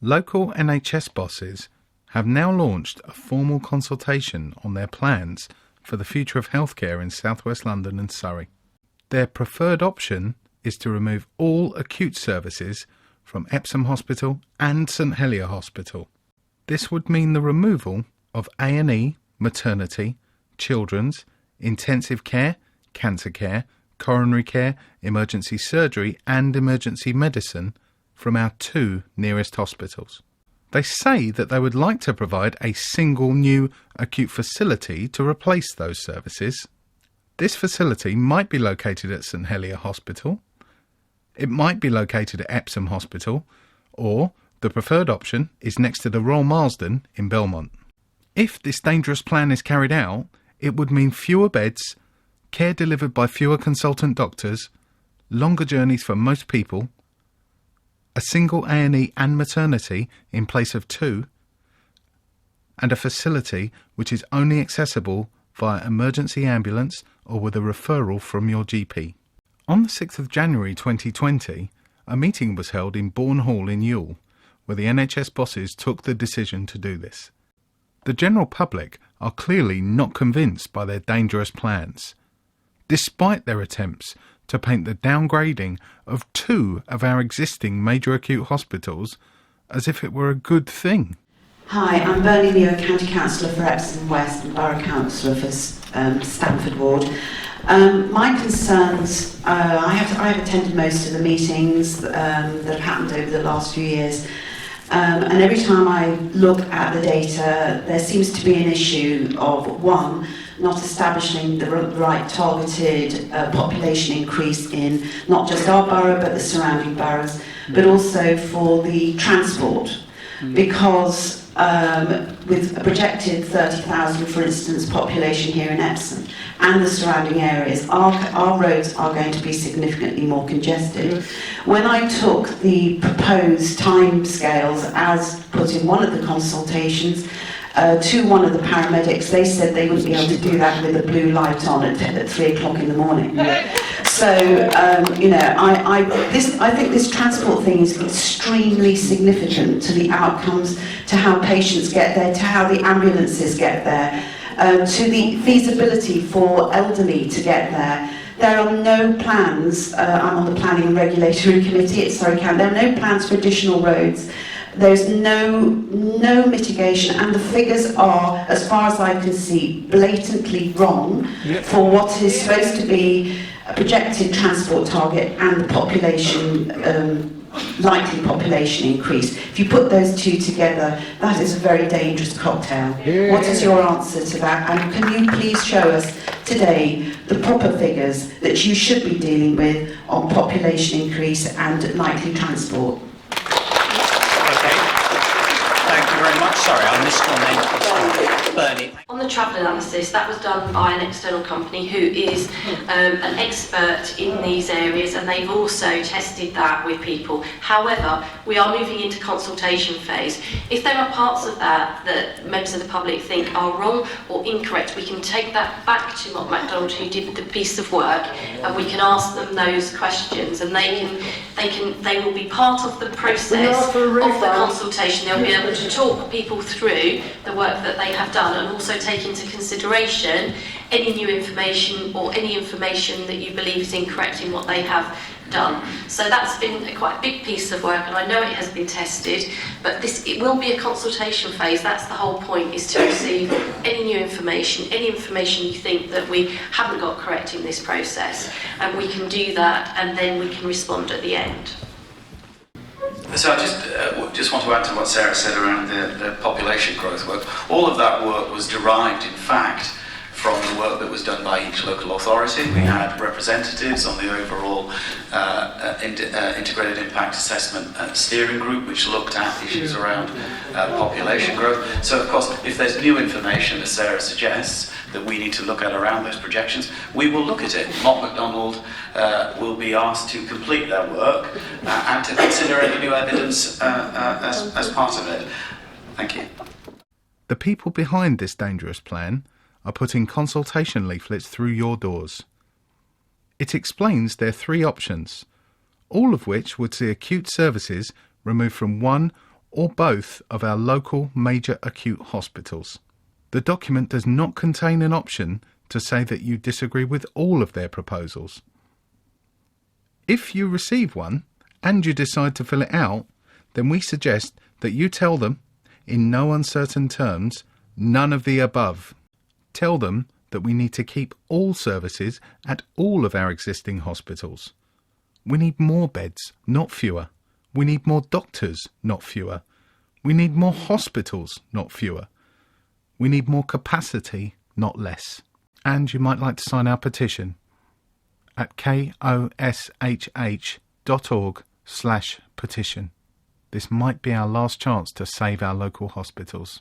Local NHS bosses have now launched a formal consultation on their plans for the future of healthcare in South West London and Surrey. Their preferred option is to remove all acute services from Epsom Hospital and St Helier Hospital. This would mean the removal of A&E, maternity, children's, intensive care, cancer care, coronary care, emergency surgery and emergency medicine from our 2 nearest hospitals. They say that they would like to provide a single new acute facility to replace those services. This facility might be located at St Helier Hospital, it might be located at Epsom Hospital, or the preferred option is next to the Royal Marsden in Belmont. If this dangerous plan is carried out, it would mean fewer beds, care delivered by fewer consultant doctors, longer journeys for most people, a single A&E and maternity in place of 2, and a facility which is only accessible via emergency ambulance or with a referral from your GP. On the 6th of January 2020, a meeting was held in Bourne Hall in Ewell, where the NHS bosses took the decision to do this. The general public are clearly not convinced by their dangerous plans, despite their attempts to paint the downgrading of 2 of our existing major acute hospitals as if it were a good thing. Hi, I'm Bernie Leo, County Councillor for Epsom West and Borough Councillor for Stamford Ward. My concerns, I have attended most of the meetings that have happened over the last few years, and every time I look at the data, there seems to be an issue of, 1, not establishing the right targeted population increase in not just our borough but the surrounding boroughs, but also for the transport, because with a projected 30,000, for instance, population here in Epsom and the surrounding areas, our roads are going to be significantly more congested. When I took the proposed timescales as put in one of the consultations to one of the paramedics, they said they wouldn't be able to do that with a blue light on at 3 o'clock in the morning. So, I think this transport thing is extremely significant to the outcomes, to how patients get there, to how the ambulances get there, to the feasibility for elderly to get there. There are no plans, I'm on the Planning and Regulatory Committee at Surrey County, there are no plans for additional roads. There's no mitigation, and the figures are, as far as I can see, blatantly wrong for what is supposed to be a projected transport target and the population, likely population increase. If you put those 2 together, that is a very dangerous cocktail. What is your answer to that? And can you please show us today the proper figures that you should be dealing with on population increase and likely transport? Sorry, I missed your name. Bernie. On the travel analysis, that was done by an external company who is an expert in these areas, and they've also tested that with people. However, we are moving into consultation phase. If there are parts of that that members of the public think are wrong or incorrect, we can take that back to Mark MacDonald, who did the piece of work, and we can ask them those questions, and they will be part of the process of the consultation. They'll be able to talk people through the work that they have done, and also take into consideration any new information or any information that you believe is incorrect in what they have done. So that's been quite a big piece of work, and I know it has been tested, but it will be a consultation phase. That's the whole point, is to receive any new information, any information you think that we haven't got correct in this process, and we can do that, and then we can respond at the end. So I just want to add to what Sarah said around the population growth work. All of that work was derived, in fact, from the work that was done by each local authority. We had representatives on the overall integrated impact assessment steering group, which looked at issues around population growth. So of course, if there's new information, as Sarah suggests, that we need to look at around those projections, we will look at it. Mark MacDonald will be asked to complete their work and to consider any new evidence as part of it. Thank you. The people behind this dangerous plan are putting consultation leaflets through your doors. It explains their 3 options, all of which would see acute services removed from 1 or both of our local major acute hospitals. The document does not contain an option to say that you disagree with all of their proposals. If you receive one and you decide to fill it out, then we suggest that you tell them, in no uncertain terms, none of the above. Tell them that we need to keep all services at all of our existing hospitals. We need more beds, not fewer. We need more doctors, not fewer. We need more hospitals, not fewer. We need more capacity, not less. And you might like to sign our petition at koshh.org/petition. This might be our last chance to save our local hospitals.